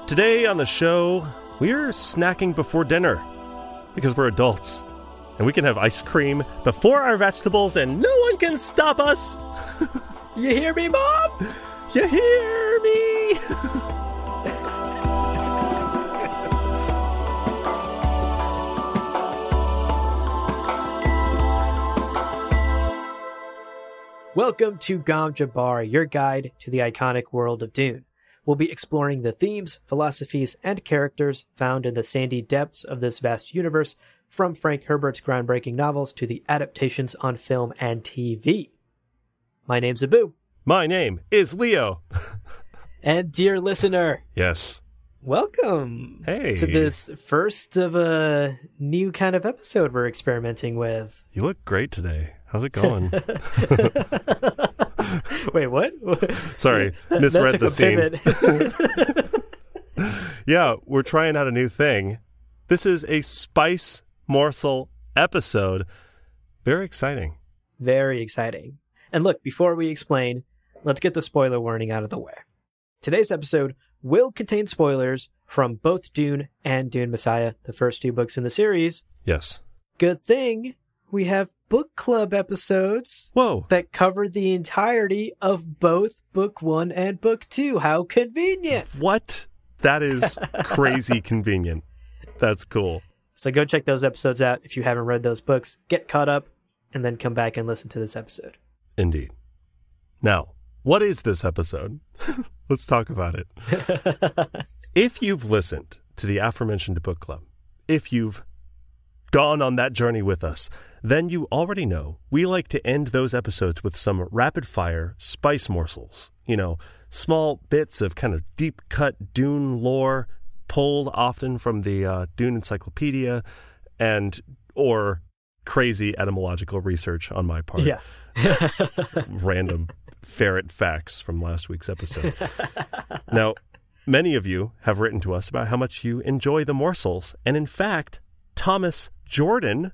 Today on the show, we're snacking before dinner because we're adults and we can have ice cream before our vegetables and no one can stop us. You hear me, Mom? You hear me? Welcome to Gom Jabbar, your guide to the iconic world of Dune. We'll be exploring the themes, philosophies, and characters found in the sandy depths of this vast universe, from Frank Herbert's groundbreaking novels to the adaptations on film and TV. My name's Abu. My name is Leo. And dear listener. Yes. Welcome. Hey. To this first of a new kind of episode we're experimenting with. You look great today. How's it going? Wait, what? Sorry, misread the scene. Yeah, we're trying out a new thing. This is a Spice Morsel episode. Very exciting. Very exciting. And look, before we explain, let's get the spoiler warning out of the way. Today's episode will contain spoilers from both Dune and Dune Messiah, the first two books in the series. Yes. Good thing we have book club episodes that cover the entirety of both book 1 and book 2. How convenient. What? That is crazy convenient. That's cool. So go check those episodes out if you haven't read those books. Get caught up and then come back and listen to this episode. Indeed. Now, what is this episode? Let's talk about it. If you've listened to the aforementioned book club, if you've gone on that journey with us, then you already know we like to end those episodes with some rapid-fire spice morsels. You know, small bits of kind of deep-cut Dune lore pulled often from the Dune Encyclopedia or crazy etymological research on my part. Yeah. Random ferret facts from last week's episode. Now, many of you have written to us about how much you enjoy the morsels. And in fact, Thomas Jordan,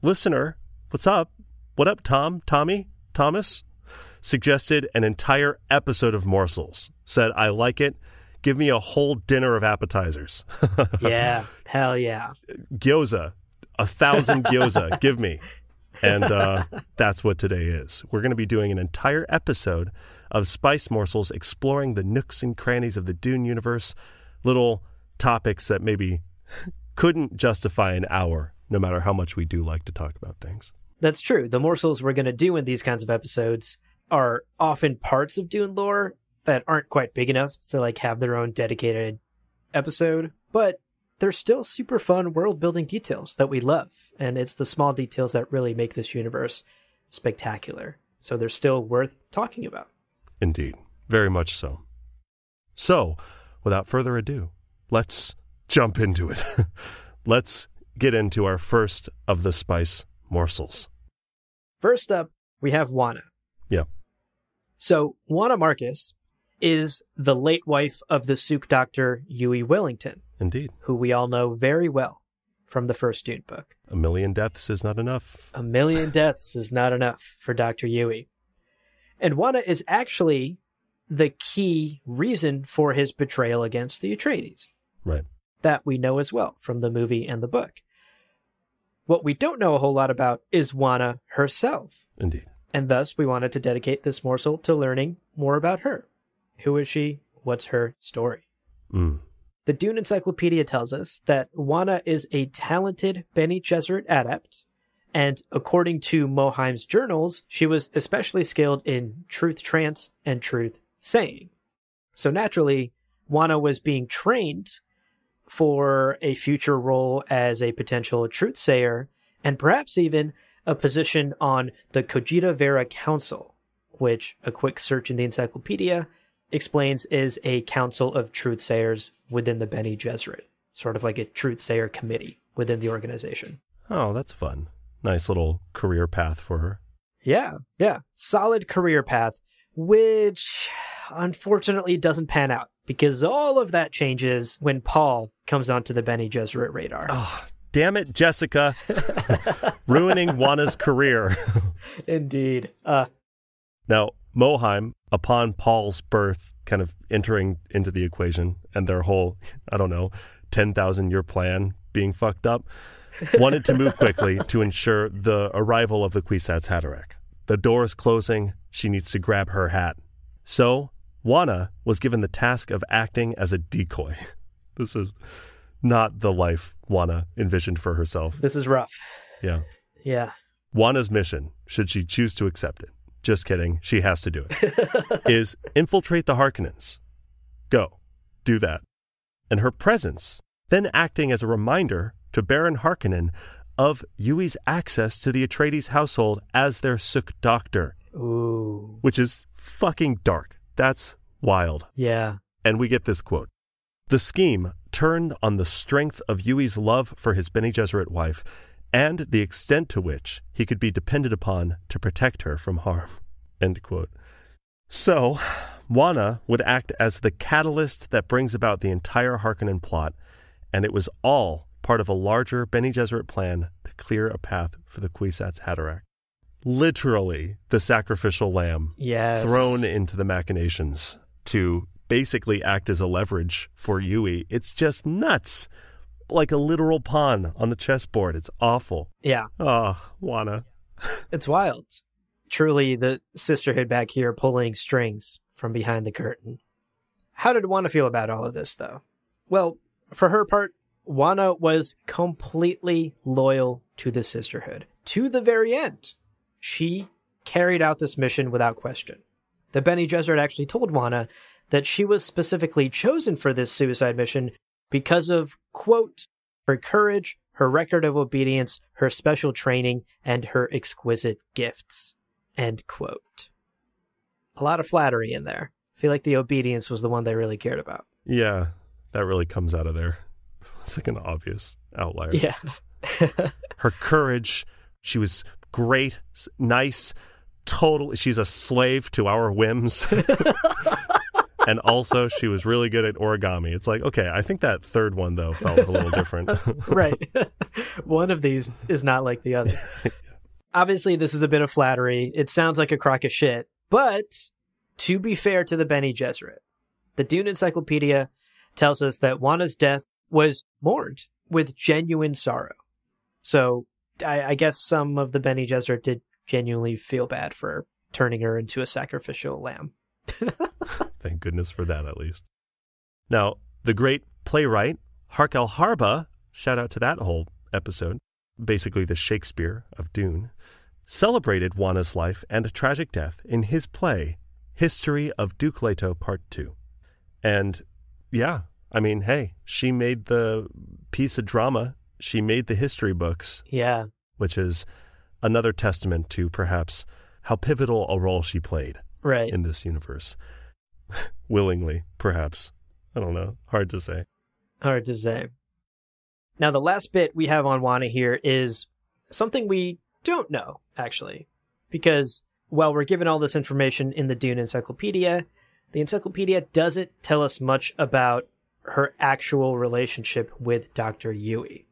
listener, what's up? What up, Thomas, suggested an entire episode of morsels. Said, I like it. Give me a whole dinner of appetizers. Yeah, hell yeah. Gyoza, 1,000 gyoza, give me. And that's what today is. We're going to be doing an entire episode of Spice Morsels, exploring the nooks and crannies of the Dune universe, little topics that maybe couldn't justify an hour, no matter how much we do like to talk about things. That's true. The morsels we're going to do in these kinds of episodes are often parts of Dune lore that aren't quite big enough to have their own dedicated episode, but they're still super fun world-building details that we love, and it's the small details that really make this universe spectacular. So they're still worth talking about. Indeed. Very much so. So, without further ado, let's jump into it. Let's get into our first of the Spice Morsels. First up, we have Wanna. Yeah. So, Wanna Marcus is the late wife of the Sook Doctor Huey Wellington. Indeed. Who we all know very well from the first Dune book. 1,000,000 deaths is not enough. 1,000,000 deaths is not enough for Dr. Huey. And Wanna is actually the key reason for his betrayal against the Atreides. Right. That we know as well from the movie and the book. What we don't know a whole lot about is Wanna herself. Indeed. And thus we wanted to dedicate this morsel to learning more about her. Who is she? What's her story? The Dune Encyclopedia tells us that Wanna is a talented Bene Gesserit adept, and according to Mohiam's journals, she was especially skilled in truth trance and truth saying. So naturally, Wanna was being trained for a future role as a potential truth sayer, and perhaps even a position on the Cogita Vera Council, which a quick search in the encyclopedia explains is a council of truth sayers within the Bene Gesserit, sort of like a truth sayer committee within the organization. Oh, that's fun. Nice little career path for her. Yeah. Solid career path, which unfortunately doesn't pan out because all of that changes when Paul comes onto the Bene Gesserit radar. Oh, damn it, Jessica. Ruining Wanna's career. Indeed. Now, Mohiam upon Paul's birth kind of entering into the equation and their whole, 10,000-year plan being fucked up, wanted to move quickly to ensure the arrival of the Kwisatz Haderach. The door is closing. She needs to grab her hat. So Juana was given the task of acting as a decoy. This is not the life Juana envisioned for herself. This is rough. Yeah. Yeah. Juana's mission, should she choose to accept it, just kidding, she has to do it, is infiltrate the Harkonnens. Go. Do that. And her presence, then acting as a reminder to Baron Harkonnen of Yui's access to the Atreides household as their Suk doctor. Ooh. Which is fucking dark. That's wild. Yeah. And we get this quote. The scheme turned on the strength of Yui's love for his Bene Gesserit wife and the extent to which he could be depended upon to protect her from harm. End quote. So, Juana would act as the catalyst that brings about the entire Harkonnen plot, and it was all part of a larger Bene Gesserit plan to clear a path for the Kwisatz Haderach. Literally the sacrificial lamb thrown into the machinations to basically act as a leverage for Yui. It's just nuts. Like a literal pawn on the chessboard. It's awful. Yeah. Oh, Juana. It's wild. Truly the sisterhood back here pulling strings from behind the curtain. How did Juana feel about all of this, though? Well, for her part, Juana was completely loyal to the sisterhood. To the very end. She carried out this mission without question. The Bene Gesserit actually told Juana that she was specifically chosen for this suicide mission because of, quote, her courage, her record of obedience, her special training, and her exquisite gifts, end quote. A lot of flattery in there. I feel like the obedience was the one they really cared about. Yeah, that really comes out of there. It's like an obvious outlier. Yeah. Her courage, she was great, nice, totally. She's a slave to our whims. And also, she was really good at origami. It's like, okay, I think that third one, though, felt a little different. Right. One of these is not like the other. Yeah. Obviously, this is a bit of flattery. It sounds like a crock of shit. But to be fair to the Bene Gesserit, the Dune Encyclopedia tells us that Juana's death was mourned with genuine sorrow. So I guess some of the Bene Gesserit did genuinely feel bad for turning her into a sacrificial lamb. Thank goodness for that, at least. Now, the great playwright, Harkel Harba, shout out to that whole episode, basically the Shakespeare of Dune, celebrated Juana's life and tragic death in his play, History of Duke Leto Part 2. And, yeah, I mean, hey, she made the piece of drama. She made the history books. Yeah. Which is another testament to perhaps how pivotal a role she played. Right. In this universe. Willingly, perhaps. I don't know. Hard to say. Hard to say. Now, the last bit we have on Juana here is something we don't know, actually. Because while we're given all this information in the Dune Encyclopedia, the encyclopedia doesn't tell us much about her actual relationship with Dr. Yui.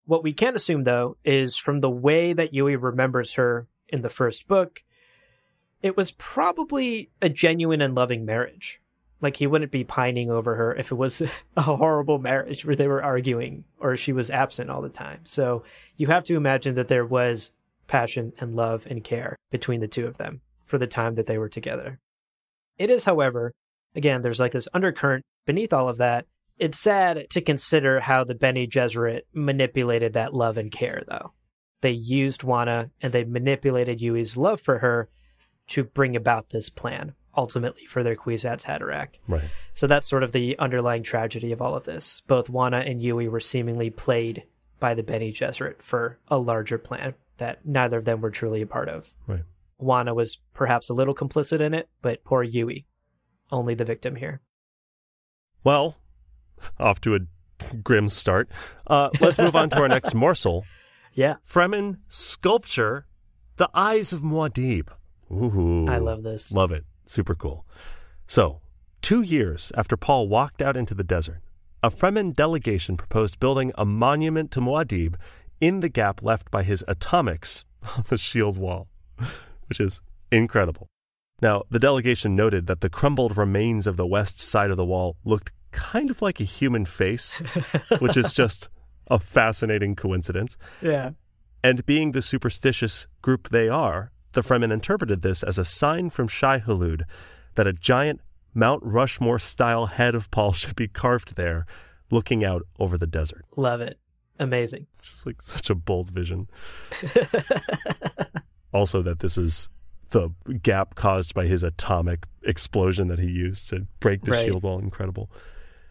What we can assume, though, is from the way that Yui remembers her in the first book, it was probably a genuine and loving marriage. Like, he wouldn't be pining over her if it was a horrible marriage where they were arguing or she was absent all the time. So you have to imagine that there was passion and love and care between the two of them for the time that they were together. It is, however, again, there's like this undercurrent beneath all of that. It's sad to consider how the Bene Gesserit manipulated that love and care, though. They used Juana and they manipulated Yui's love for her to bring about this plan, ultimately for their Kwisatz Haderach. Right. So that's sort of the underlying tragedy of all of this. Both Juana and Yui were seemingly played by the Bene Gesserit for a larger plan that neither of them were truly a part of. Right. Juana was perhaps a little complicit in it, but poor Yui, only the victim here. Well, off to a grim start. Let's move on to our next morsel. Yeah. Fremen sculpture the eyes of Muad'Dib. Ooh. I love this. Love it. Super cool. So, 2 years after Paul walked out into the desert, a Fremen delegation proposed building a monument to Muad'Dib in the gap left by his atomics on the shield wall, which is incredible. Now, the delegation noted that the crumbled remains of the west side of the wall looked kind of like a human face, which is just a fascinating coincidence. Yeah. And being the superstitious group they are, the Fremen interpreted this as a sign from Shai-Hulud that a giant Mount Rushmore-style head of Paul should be carved there, looking out over the desert. Love it. Amazing. Just like such a bold vision. Also that this is the gap caused by his atomic explosion that he used to break the shield wall. Incredible.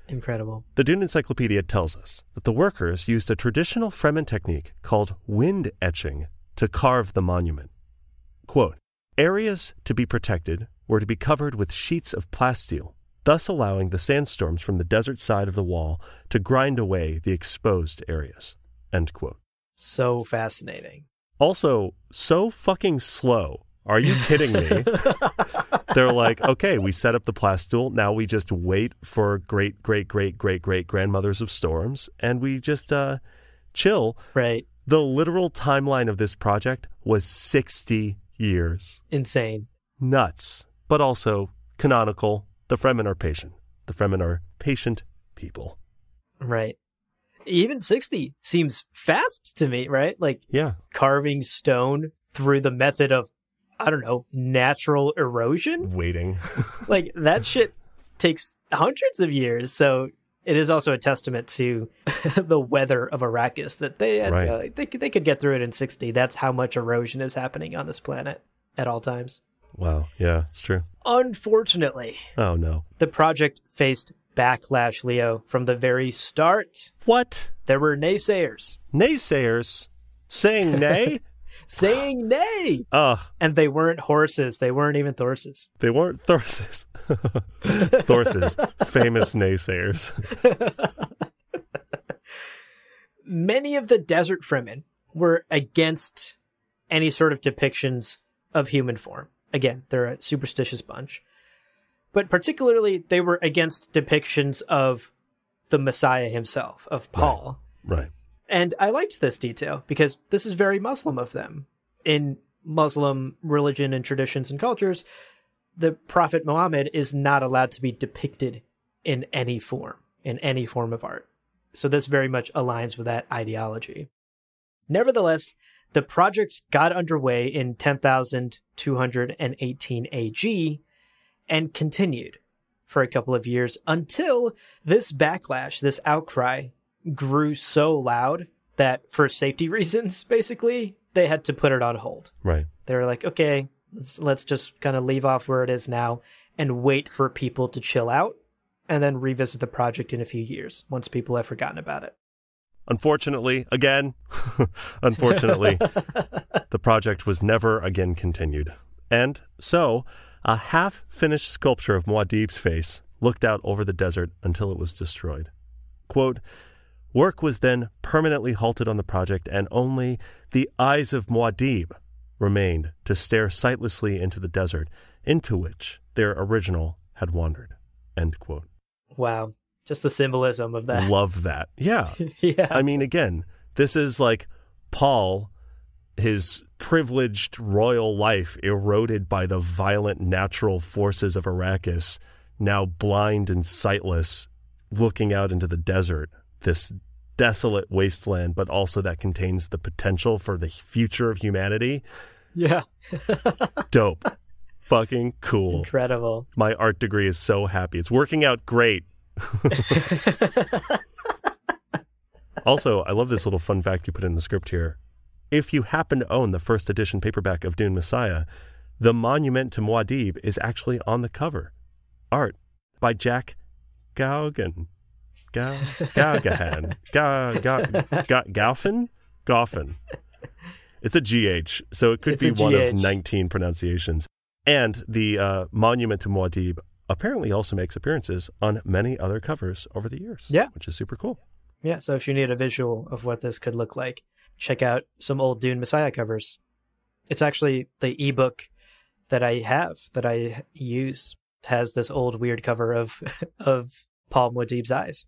Incredible. The Dune Encyclopedia tells us that the workers used a traditional Fremen technique called wind etching to carve the monument. Quote, areas to be protected were to be covered with sheets of plasteel, thus allowing the sandstorms from the desert side of the wall to grind away the exposed areas. End quote. So fascinating. Also, so fucking slow. Are you kidding me? They're like, okay, we set up the plasteel. Now we just wait for great-great-great-great-great-grandmothers of storms, and we just chill. Right. The literal timeline of this project was 60 years. Insane. Nuts. But also canonical. The Fremen are patient. The Fremen are patient people. Right. Even 60 seems fast to me, right? Like, yeah, carving stone through the method of, I don't know, natural erosion? Waiting. Like, that shit takes hundreds of years. So it is also a testament to the weather of Arrakis that they had, they could get through it in 60. That's how much erosion is happening on this planet at all times. Wow. Yeah, it's true. Unfortunately. Oh, no. The project faced backlash, Leo, from the very start. What? There were naysayers. Naysayers? Saying nay? Saying nay. And they weren't horses. They weren't even Thorses. They weren't Thorses. Thorses. Famous naysayers. Many of the desert Fremen were against any sort of depictions of human form. Again, they're a superstitious bunch. But particularly, they were against depictions of the Messiah himself, of Paul. Right. And I liked this detail because this is very Muslim of them. In Muslim religion and traditions and cultures, the Prophet Muhammad is not allowed to be depicted in any form of art. So this very much aligns with that ideology. Nevertheless, the project got underway in 10,218 AG and continued for a couple of years until this backlash, this outcry, grew so loud that for safety reasons, basically, they had to put it on hold. Right. They were like, okay, let's just kind of leave off where it is now and wait for people to chill out and then revisit the project in a few years once people have forgotten about it. Unfortunately, again, the project was never again continued. And so, a half-finished sculpture of Muad'Dib's face looked out over the desert until it was destroyed. Quote, work was then permanently halted on the project, and only the eyes of Muad'Dib remained to stare sightlessly into the desert into which their original had wandered. End quote. Wow. Just the symbolism of that. Love that. Yeah. Yeah. I mean, again, this is like Paul, his privileged royal life eroded by the violent natural forces of Arrakis, now blind and sightless, looking out into the desert, this desolate wasteland, but also that contains the potential for the future of humanity. Yeah. Dope. Fucking cool. Incredible. My art degree is so happy. It's working out great. Also, I love this little fun fact you put in the script here. If you happen to own the first edition paperback of Dune Messiah, the monument to Muad'Dib is actually on the cover. Art by Jack Gauguin. Gauguin. Goffin? It's a GH, so it could be one of 19 pronunciations. And the monument to Muad'Dib apparently also makes appearances on many other covers over the years. Yeah. Which is super cool. Yeah, so if you need a visual of what this could look like, check out some old Dune Messiah covers. It's actually the ebook that I use, has this old weird cover of Paul Muad'Dib's eyes,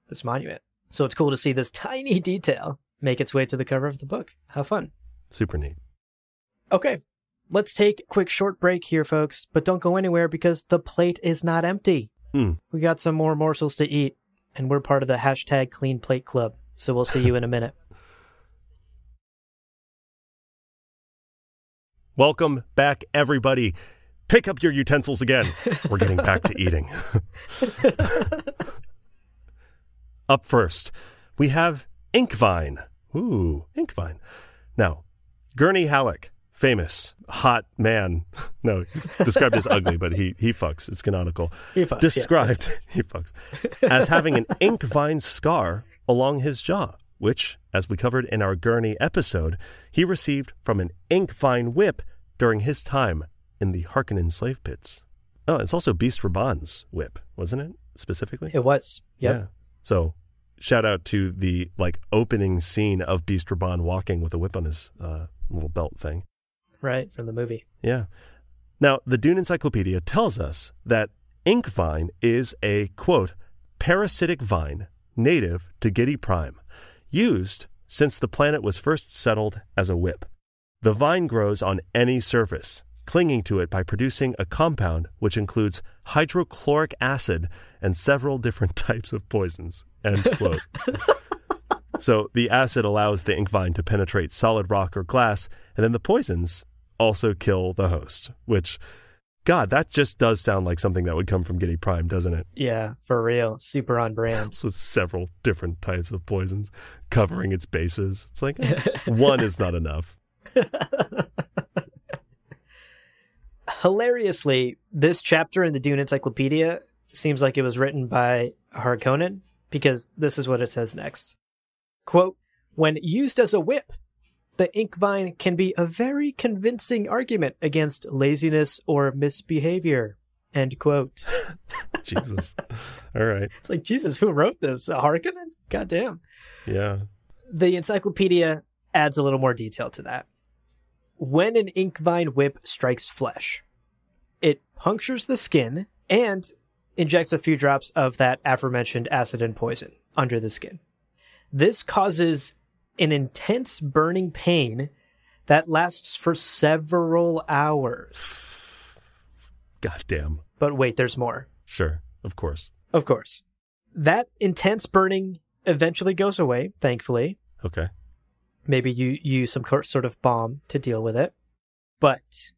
this monument. So it's cool to see this tiny detail make its way to the cover of the book. How fun. Super neat. Okay, let's take a quick short break here, folks, but don't go anywhere because the plate is not empty. We got some more morsels to eat, and we're part of the hashtag Clean Plate Club, so we'll see you in a minute. Welcome back, everybody. Pick up your utensils again. We're getting back to eating. Up first, we have Inkvine. Ooh, Inkvine. Now, Gurney Halleck, famous, hot man. No, he's described as ugly, but he fucks. It's canonical. He fucks, described, he fucks, as having an Inkvine scar along his jaw, which, as we covered in our Gurney episode, he received from an Inkvine whip during his time in the Harkonnen slave pits. Oh, it's also Beast Raban's whip, wasn't it, specifically? It was, yep. Yeah. So, shout out to the, opening scene of Beast Raban walking with a whip on his little belt thing. Right, from the movie. Yeah. Now, the Dune Encyclopedia tells us that Inkvine is a, quote, parasitic vine native to Giedi Prime, used since the planet was first settled as a whip. The vine grows on any surface, clinging to it by producing a compound which includes hydrochloric acid and several different types of poisons, end quote. So the acid allows the Inkvine to penetrate solid rock or glass, and then the poisons also kill the host, which, God, that just does sound like something that would come from Giedi Prime, doesn't it? Yeah, for real. Super on brand. So several different types of poisons covering its bases. It's like, one is not enough. Hilariously, this chapter in the Dune Encyclopedia seems like it was written by Harkonnen, because this is what it says next. Quote, when used as a whip, the Inkvine can be a very convincing argument against laziness or misbehavior. End quote. Jesus. All right. It's like, Jesus, who wrote this? Harkonnen? Goddamn. Yeah. The encyclopedia adds a little more detail to that. When an Inkvine whip strikes flesh, it punctures the skin and injects a few drops of that aforementioned acid and poison under the skin. This causes an intense burning pain that lasts for several hours. Goddamn. But wait, there's more. Sure, of course. Of course. That intense burning eventually goes away, thankfully. Okay. Maybe you use some sort of balm to deal with it. But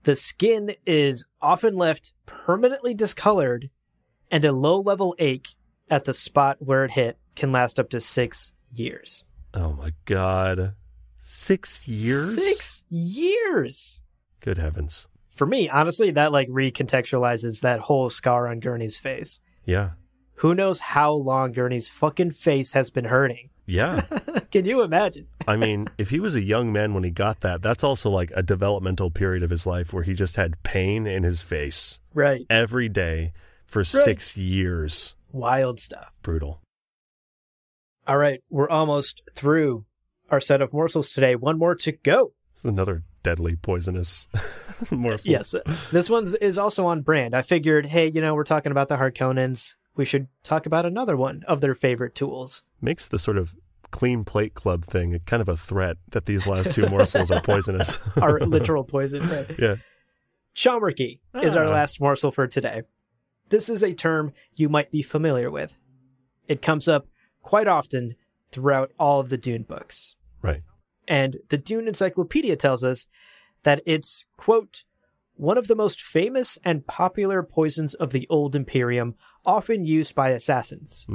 the skin is often left permanently discolored, and a low-level ache at the spot where it hit can last up to 6 years. Oh my God. 6 years? 6 years! Good heavens. For me, honestly, that recontextualizes that whole scar on Gurney's face. Yeah. Who knows how long Gurney's fucking face has been hurting? Yeah. Can you imagine? I mean, if he was a young man when he got that, that's also like a developmental period of his life where he just had pain in his face. Right. Every day for 6 years. Wild stuff. Brutal. All right, we're almost through our set of morsels today. One more to go. It's another deadly poisonous morsel. Yes, this one is also on brand. I figured, hey, we're talking about the Harkonnens. We should talk about another one of their favorite tools. Makes the sort of Clean Plate Club thing kind of a threat that these last two morsels are poisonous. Our literal poison, right? Yeah. Chaumurky is our last morsel for today. This is a term you might be familiar with. It comes up quite often throughout all of the Dune books. Right. And the Dune Encyclopedia tells us that it's, quote, one of the most famous and popular poisons of the Old Imperium, often used by assassins.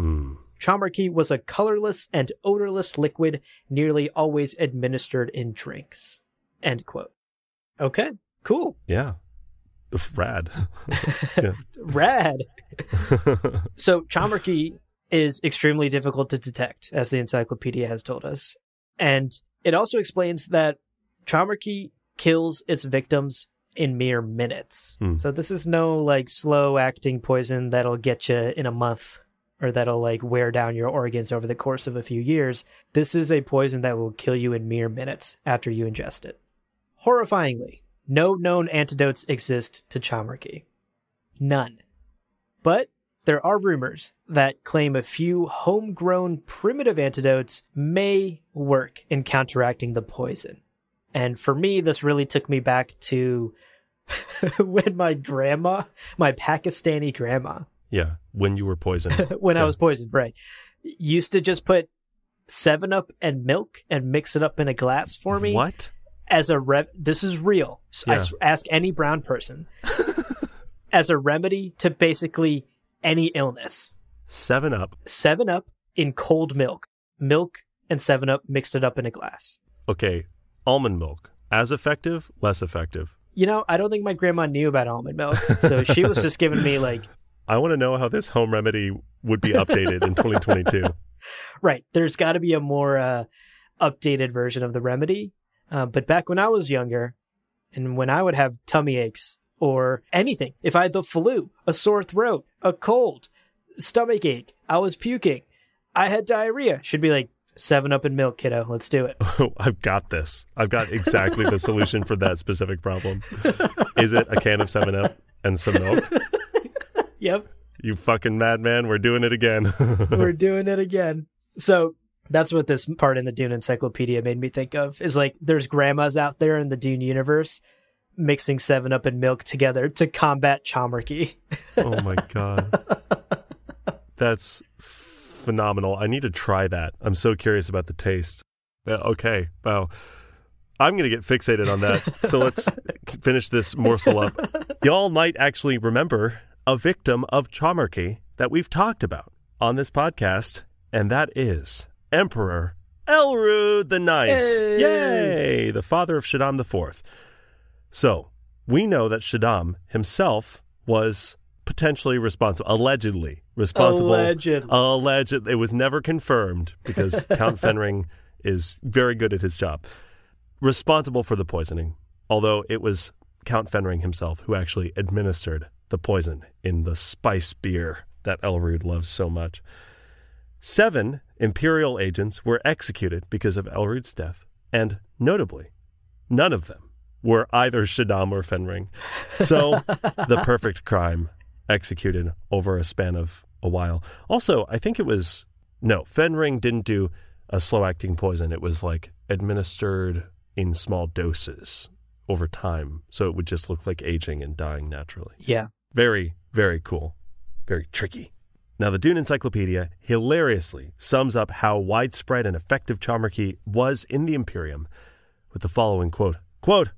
Chaumurky was a colorless and odorless liquid nearly always administered in drinks. End quote. Okay, cool. Yeah. Rad. Rad. So Chaumurky is extremely difficult to detect, as the encyclopedia has told us. And it also explains that Chaumurky kills its victims in mere minutes. So this is no slow acting poison that'll get you in a month or that'll wear down your organs over the course of a few years. This is a poison that will kill you in mere minutes after you ingest it. Horrifyingly, no known antidotes exist to Chaumurky. None. But there are rumors that claim a few homegrown primitive antidotes may work in counteracting the poison. And for me, this really took me back to when my grandma, my Pakistani grandma. Yeah, when you were poisoned. I was poisoned, right. Used to just put 7-Up and milk and mix it up in a glass for me. What? As this is real. Yeah. Ask any brown person. As a remedy to basically any illness. 7-Up. 7-Up in cold milk. Milk and 7-Up mixed it up in a glass. Okay, almond milk. As effective, less effective? I don't think my grandma knew about almond milk. So she was just giving me I want to know how this home remedy would be updated in 2022. Right. There's got to be a more updated version of the remedy. But back when I was younger, and when I would have tummy aches or anything, if I had the flu, a sore throat, a cold, stomach ache, I was puking, I had diarrhea, should be 7-Up in milk, kiddo. Let's do it. Oh, I've got this. I've got exactly the solution for that specific problem. Is it a can of 7-Up and some milk? Yep. You fucking madman. We're doing it again. We're doing it again. So that's what this part in the Dune Encyclopedia made me think of, is there's grandmas out there in the Dune universe mixing 7-Up and milk together to combat Chaumurky. Oh my God. That's phenomenal. I need to try that. I'm so curious about the taste. Okay. Wow. I'm going to get fixated on that. So let's finish this morsel up. Y'all might actually remember a victim of Chaumurky that we've talked about on this podcast, and that is Emperor Elrud the Ninth. Hey! Yay! The father of Shaddam IV. So we know that Shaddam himself was potentially responsible, allegedly responsible. Alleged. It was never confirmed because Count Fenring is very good at his job. Responsible for the poisoning, although it was Count Fenring himself who actually administered the poison in the spice beer that Elrud loves so much. 7 Imperial agents were executed because of Elrud's death, and notably, none of them were either Shaddam or Fenring. So, the perfect crime executed over a span of a while. Also, I think Fenring didn't do a slow-acting poison. It was administered in small doses over time, so it would just look like aging and dying naturally. Yeah. Very, very cool. Very tricky. Now, the Dune Encyclopedia hilariously sums up how widespread and effective Chaumurky was in the Imperium with the following quote. Quote,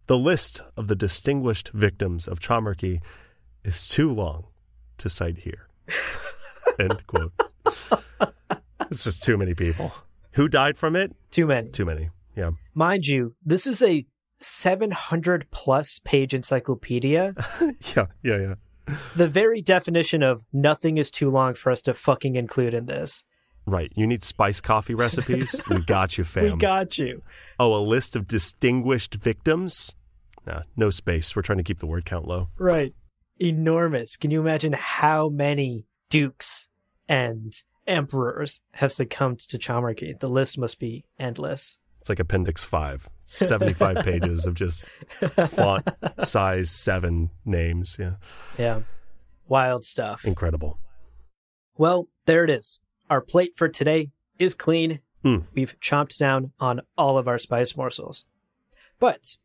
"The list of the distinguished victims of Chaumurky is too long to cite here." End quote. It's just too many people. Who died from it? Too many. Too many, yeah. Mind you, this is a 700-plus page encyclopedia. Yeah. The very definition of nothing is too long for us to fucking include in this. Right. You need spice coffee recipes? We got you, fam. We got you. Oh, a list of distinguished victims? Nah, no space. We're trying to keep the word count low. Right. Enormous. Can you imagine how many dukes and emperors have succumbed to Chaumurky? The list must be endless. It's like Appendix 5. 75 pages of just font size 7 names. Yeah. Yeah. Wild stuff. Incredible. Well, there it is. Our plate for today is clean. We've chomped down on all of our spice morsels. But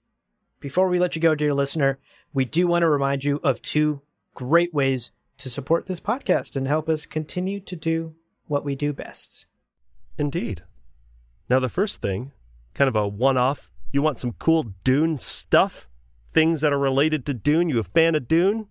before we let you go, dear listener, we do want to remind you of 2 great ways to support this podcast and help us continue to do what we do best. Indeed. Now, the first thing, kind of a one-off, you want some cool Dune stuff? Things that are related to Dune? You a fan of Dune?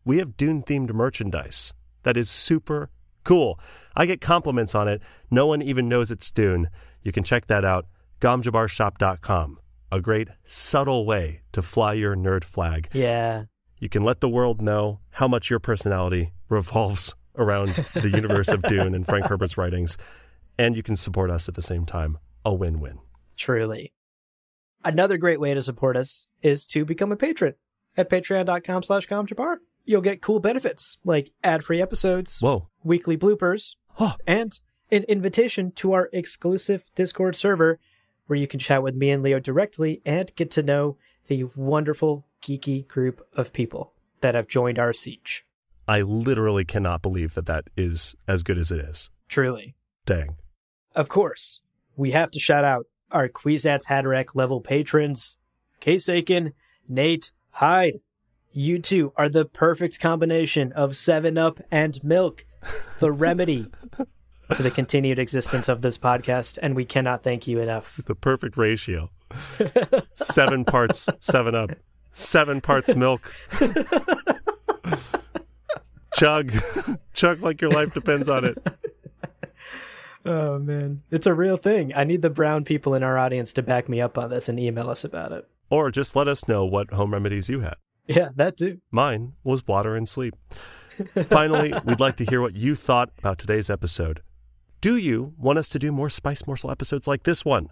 We have Dune-themed merchandise. That is super cool. I get compliments on it. No one even knows it's Dune. You can check that out. GomJabarShop.com. A great, subtle way to fly your nerd flag. Yeah. You can let the world know how much your personality revolves around the universe of Dune and Frank Herbert's writings. And you can support us at the same time. A win-win. Truly. Another great way to support us is to become a patron at patreon.com/GomJabar. You'll get cool benefits like ad-free episodes, weekly bloopers, and an invitation to our exclusive Discord server where you can chat with me and Leo directly and get to know the wonderful, geeky group of people that have joined our siege. I literally cannot believe that is as good as it is. Truly. Dang. Of course, we have to shout out our Kwisatz Haderach level patrons, Case Aiken, Nate, Hyde. You two are the perfect combination of 7-Up and milk, the remedy to the continued existence of this podcast, and we cannot thank you enough. The perfect ratio. 7 parts 7-Up, 7 parts milk. Chug like your life depends on it. Oh, man. It's a real thing. I need the brown people in our audience to back me up on this and email us about it. Or just let us know what home remedies you had. Yeah, that too. Mine was water and sleep. Finally, we'd like to hear what you thought about today's episode. Do you want us to do more Spice Morsel episodes like this one?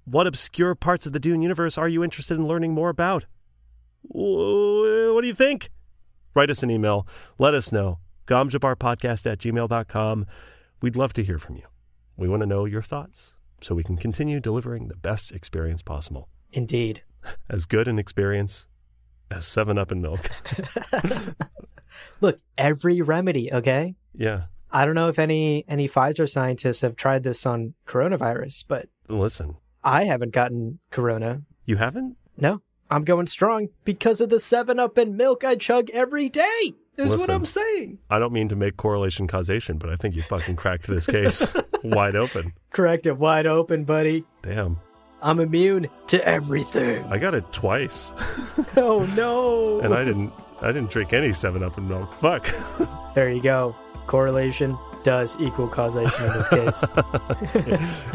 What obscure parts of the Dune universe are you interested in learning more about? What do you think? Write us an email. Let us know. gomjabarpodcast@gmail.com. We'd love to hear from you. We want to know your thoughts so we can continue delivering the best experience possible. Indeed. As good an experience as 7-Up and milk. Look, every remedy, okay? Yeah. I don't know if any Pfizer scientists have tried this on coronavirus, but listen, I haven't gotten corona. You haven't? No. I'm going strong because of the 7-Up and milk I chug every day. Is what I'm saying. I don't mean to make correlation causation, but I think you fucking cracked this case wide open. Cracked it wide open, buddy. Damn. I'm immune to everything. I got it twice. Oh no. And I didn't drink any 7-Up and milk. Fuck. There you go. Correlation does equal causation in this case.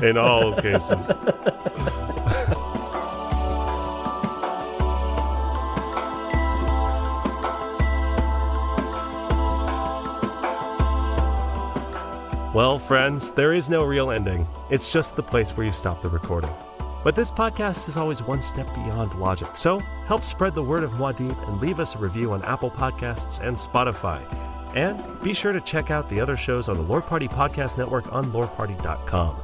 In all cases. Well, friends, there is no real ending. It's just the place where you stop the recording. But this podcast is always one step beyond logic. So help spread the word of Muad'Dib and leave us a review on Apple Podcasts and Spotify. And be sure to check out the other shows on the Lore Party Podcast Network on loreparty.com.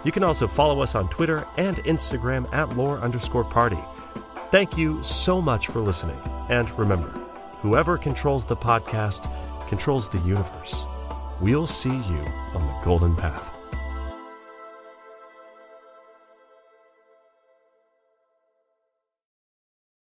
You can also follow us on Twitter and Instagram @lore_party. Thank you so much for listening. And remember, whoever controls the podcast controls the universe. We'll see you on the golden path.